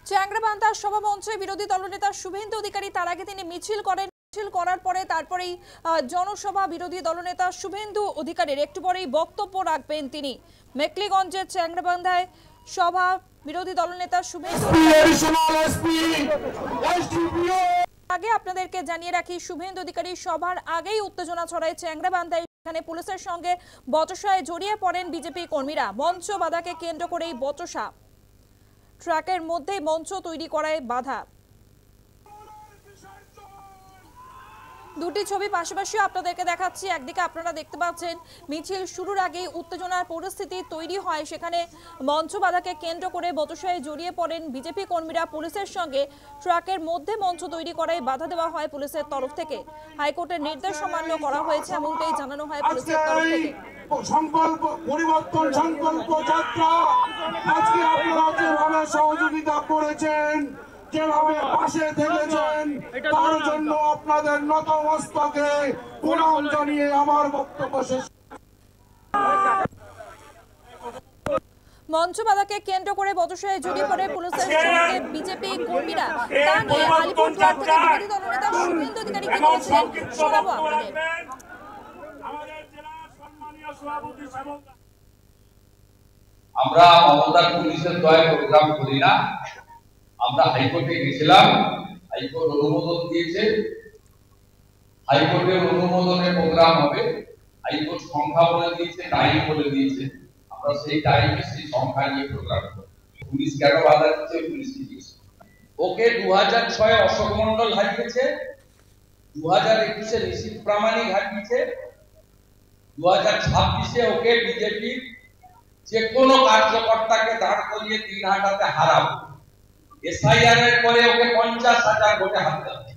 চ্যাংড়াবান্ধা সভামঞ্চে বিরোধী দলনেতা শুভেন্দু অধিকারী তার আগে তিনি মিছিল করেন। মিছিল করার পরে তারপরেই জনসভা বিরোধী দলনেতা শুভেন্দু অধিকারীর একটু পরেই বক্তব্য রাখবেন তিনি। মেকলিগঞ্জের চ্যাংড়াবান্ধায় সভা বিরোধী দলনেতা শুভেন্দু আগে আপনাদেরকে জানিয়ে রাখি, শুভেন্দু অধিকারী সভার আগেই উত্তেজনা ছড়ায় চ্যাংড়াবান্ধায়। এখানে পুলিশের সঙ্গে বচসায় জড়িয়ে পড়েন বিজেপি কর্মীরা। মঞ্চ বাধাকে কেন্দ্র করেই বচসা, ট্রাকের মধ্যেই মঞ্চ তৈরি করায় বাধা। দুটি ছবি পাশাপাশি আপনাদেরকে দেখাচ্ছি। একদিকে আপনারা দেখতে পাচ্ছেন মিছিল শুরুর আগেই উত্তেজনার পরিস্থিতি তৈরি হয়, সেখানে মঞ্চ বাধাকে কেন্দ্র করে বচসায় জড়িয়ে পড়েন বিজেপি কর্মীরা। পুলিশের সঙ্গে ট্রাকের মধ্যে মঞ্চ তৈরি করায় বাধা দেওয়া হয় পুলিশের তরফ থেকে। হাইকোর্টের নির্দেশ অমান্য করা হয়েছে এমনটাই জানানো হয় পুলিশের তরফ থেকে। সংকল্প পরিবর্তন সংকল্প যাত্রা আজকে আপনারা যেভাবে সহযোগিতা করেছেন, যেভাবে পাশে থেকেছেন, তার জন্য আপনাদের নতমস্তকে প্রণাম জানিয়ে আমার বক্তব্য শেষ। মঞ্চ বাধাকে কেন্দ্র করে বচসায় জড়িয়ে পড়ে পুলিশের সঙ্গে বিজেপি কর্মীরা। তা নিয়ে আলিপুরদুয়ার থেকে বিরোধী দলনেতা শুভেন্দু অধিকারী কি বলেছেন শোনাবো আপনাদের। আমরা মমতার পুলিশের দয়ায় প্রোগ্রাম করি না। আমরা হাইকোর্টে গেছিলাম, হাইকোর্ট অনুমোদন দিয়েছে, হাইকোর্টের অনুমোদনে প্রোগ্রাম হবে। হাইকোর্ট সংখ্যা বলে দিয়েছে, টাইম বলে দিয়েছে, আমরা সেই টাইমে সেই সংখ্যা নিয়ে প্রোগ্রাম করি। পুলিশ কেন বাধা দিচ্ছে পুলিশ জিজ্ঞেস। ওকে 2006 অশোক মন্ডল হারিয়েছে, 2021 নিশীথ প্রামাণিক হারিয়েছে, 2026 ওকে বিজেপি যে কোনো কার্যকর্তাকে দাঁড় করিয়ে 3 হাজারে হারাবো। এসআইআর এর পরে ওকে 50,000 ভোটে হারাতে হবে।